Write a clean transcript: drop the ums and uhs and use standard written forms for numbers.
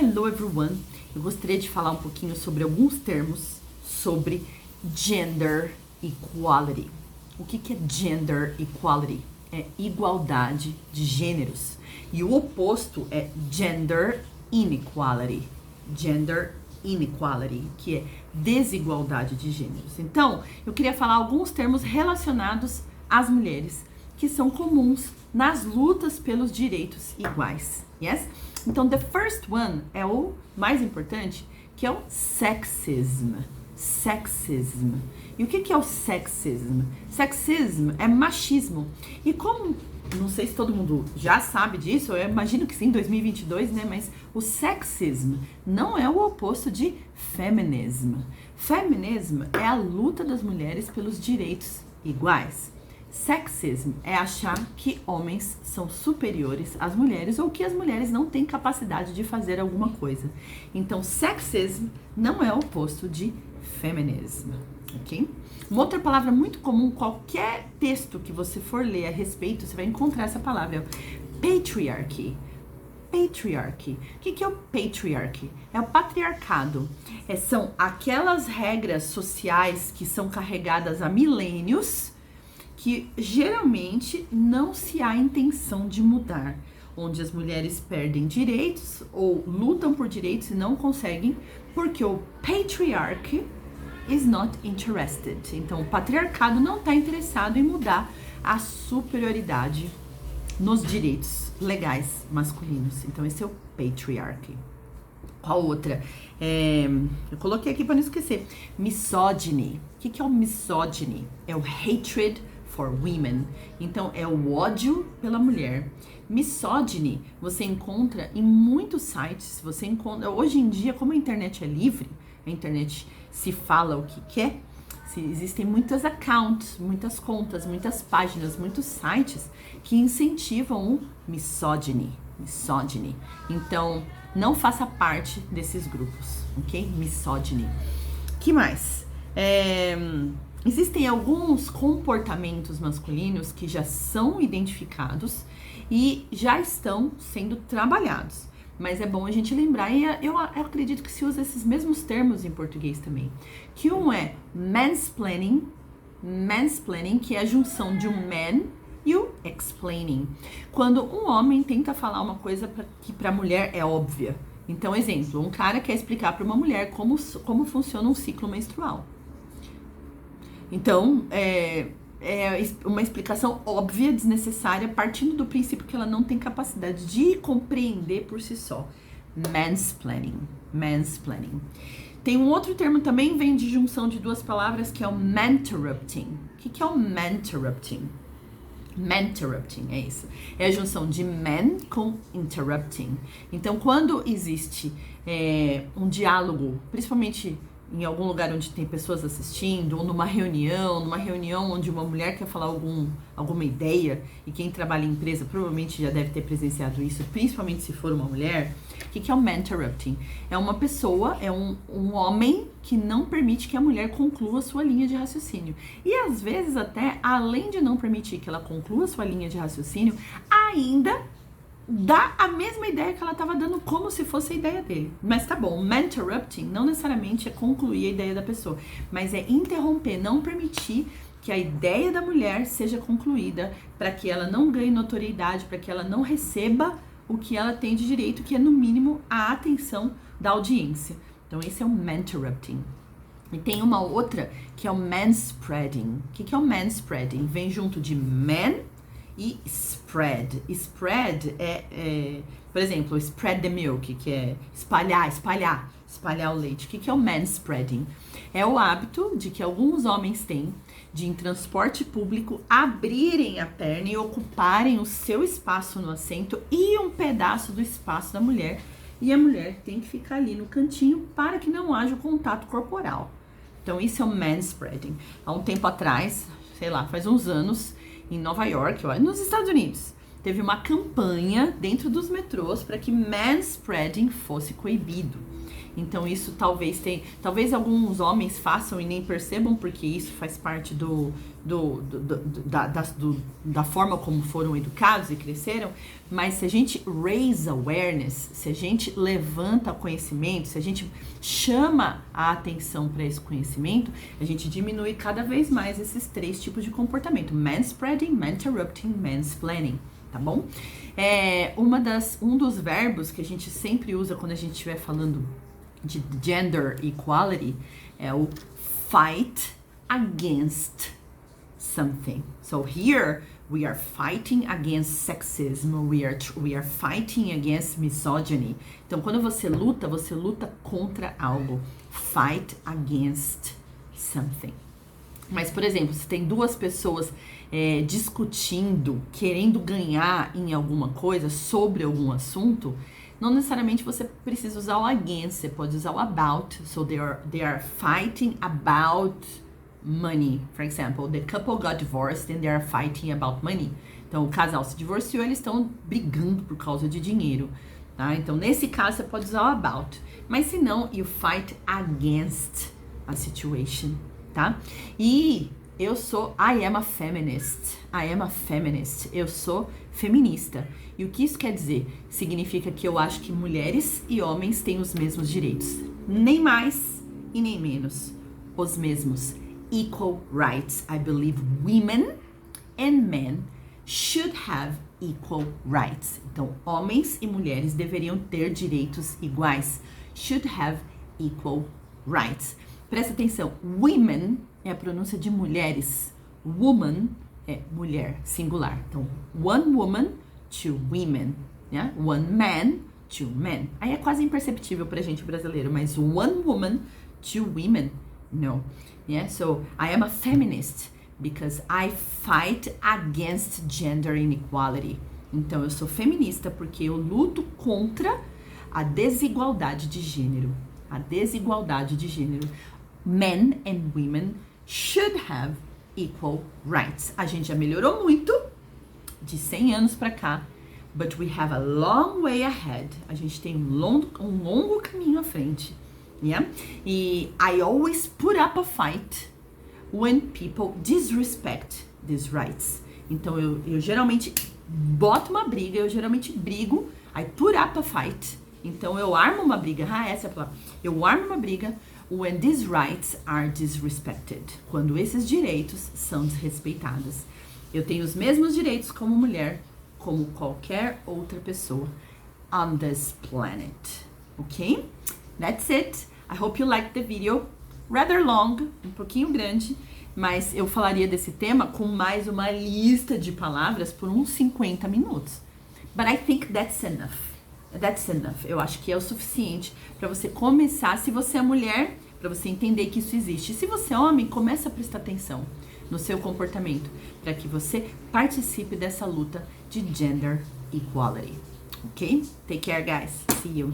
Hello everyone! Eu gostaria de falar um pouquinho sobre alguns termos sobre gender equality. O que é gender equality? É igualdade de gêneros. E o oposto é gender inequality. Gender inequality, que é desigualdade de gêneros. Então, eu queria falar alguns termos relacionados às mulheres, que são comuns nas lutas pelos direitos iguais. Yes? Então, the first one é o mais importante, que é o sexism. Sexism. E o que é o sexism? Sexism é machismo. E como, não sei se todo mundo já sabe disso, eu imagino que sim, 2022, né? Mas o sexism não é o oposto de feminism. Feminism é a luta das mulheres pelos direitos iguais. Sexism é achar que homens são superiores às mulheres ou que as mulheres não têm capacidade de fazer alguma coisa. Então, sexism não é o oposto de feminism, ok? Uma outra palavra muito comum, qualquer texto que você for ler a respeito, você vai encontrar essa palavra, é o patriarchy. Patriarchy. O que é o patriarchy? É o patriarcado. São aquelas regras sociais que são carregadas há milênios, que geralmente não se há intenção de mudar, onde as mulheres perdem direitos ou lutam por direitos e não conseguem, porque o patriarchy is not interested. Então, o patriarcado não está interessado em mudar a superioridade nos direitos legais masculinos. Então, esse é o patriarchy. Qual outra? Eu coloquei aqui para não esquecer. Misogyny. O que é o misogyny? É o hatred for women. Então, é o ódio pela mulher. Misogyny você encontra em muitos sites. Você encontra, hoje em dia, como a internet é livre, a internet se fala o que quer, existem muitos accounts, muitas contas, muitas páginas, muitos sites que incentivam o misogyny. Então, não faça parte desses grupos, ok? Misogyny. Que mais? Existem alguns comportamentos masculinos que já são identificados e já estão sendo trabalhados. Mas é bom a gente lembrar, e eu acredito que se usa esses mesmos termos em português também. Que um é mansplaining, que é a junção de um man e o explaining. Quando um homem tenta falar uma coisa que para a mulher é óbvia. Então, exemplo, um cara quer explicar para uma mulher como funciona um ciclo menstrual. Então, é uma explicação óbvia, desnecessária, partindo do princípio que ela não tem capacidade de compreender por si só. Mansplaining. Tem um outro termo também, vem de junção de duas palavras, que é o manterrupting. O que é o manterrupting? Manterrupting, é isso. É a junção de man com interrupting. Então, quando existe um diálogo, principalmente em algum lugar onde tem pessoas assistindo, ou numa reunião onde uma mulher quer falar alguma ideia, e quem trabalha em empresa provavelmente já deve ter presenciado isso, principalmente se for uma mulher. O que é o manterrupting? É uma pessoa, é um homem que não permite que a mulher conclua sua linha de raciocínio. E às vezes até, além de não permitir que ela conclua sua linha de raciocínio, ainda dá a mesma ideia que ela estava dando como se fosse a ideia dele. Mas tá bom, manterrupting não necessariamente é concluir a ideia da pessoa, mas é interromper, não permitir que a ideia da mulher seja concluída, para que ela não ganhe notoriedade, para que ela não receba o que ela tem de direito, que é no mínimo a atenção da audiência. Então esse é o manterrupting. E tem uma outra que é o manspreading. O que é o manspreading? Vem junto de man e spread. Spread por exemplo, spread the milk, que é espalhar o leite. O que é o manspreading? É o hábito de que alguns homens têm de, em transporte público, abrirem a perna e ocuparem o seu espaço no assento e um pedaço do espaço da mulher. E a mulher tem que ficar ali no cantinho para que não haja contato corporal. Então, isso é o manspreading. Há um tempo atrás, sei lá, faz uns anos, em Nova York, nos Estados Unidos, teve uma campanha dentro dos metrôs para que manspreading fosse coibido. Então isso talvez alguns homens façam e nem percebam, porque isso faz parte da forma como foram educados e cresceram. Mas se a gente raise awareness, se a gente levanta conhecimento, se a gente chama a atenção para esse conhecimento, a gente diminui cada vez mais esses 3 tipos de comportamento: manspreading, maninterrupting, mansplaining. Tá bom? Um dos verbos que a gente sempre usa quando a gente estiver falando de gender equality é o fight against something. So here we are fighting against sexism, we are fighting against misogyny. Então quando você luta contra algo. Fight against something. Mas, por exemplo, se tem 2 pessoas discutindo, querendo ganhar em alguma coisa, sobre algum assunto, não necessariamente você precisa usar o against, você pode usar o about. So they are fighting about money. For example, the couple got divorced and they are fighting about money. Então, o casal se divorciou, eles estão brigando por causa de dinheiro. Tá? Então, nesse caso, você pode usar o about. Mas se não, you fight against a situation. Tá? E I am a feminist. I am a feminist. Eu sou feminista. E o que isso quer dizer? Significa que eu acho que mulheres e homens têm os mesmos direitos. Nem mais e nem menos. Os mesmos. Equal rights. I believe women and men should have equal rights. Então, homens e mulheres deveriam ter direitos iguais. Should have equal rights. Presta atenção, women é a pronúncia de mulheres, woman é mulher, singular. Então, one woman, 2 women, né? One man, 2 men. Aí é quase imperceptível pra gente brasileiro, mas one woman, 2 women, no. Yeah? So, I am a feminist because I fight against gender inequality. Então, eu sou feminista porque eu luto contra a desigualdade de gênero. A desigualdade de gênero. Men and women should have equal rights. A gente já melhorou muito de 100 anos para cá, but we have a long way ahead. A gente tem um longo caminho à frente. Yeah? E I always put up a fight when people disrespect these rights. Então eu geralmente boto uma briga, eu geralmente brigo. I put up a fight. Então eu armo uma briga. Essa é a palavra. Eu armo uma briga when these rights are disrespected. Quando esses direitos são desrespeitados. Eu tenho os mesmos direitos como mulher, como qualquer outra pessoa on this planet. Okay? That's it. I hope you liked the video. Rather long, um pouquinho grande, mas eu falaria desse tema com mais uma lista de palavras por uns 50 minutos. But I think that's enough. That's enough. Eu acho que é o suficiente para você começar, se você é mulher, para você entender que isso existe. Se você é homem, começa a prestar atenção no seu comportamento, para que você participe dessa luta de gender equality. Ok? Take care, guys. See you.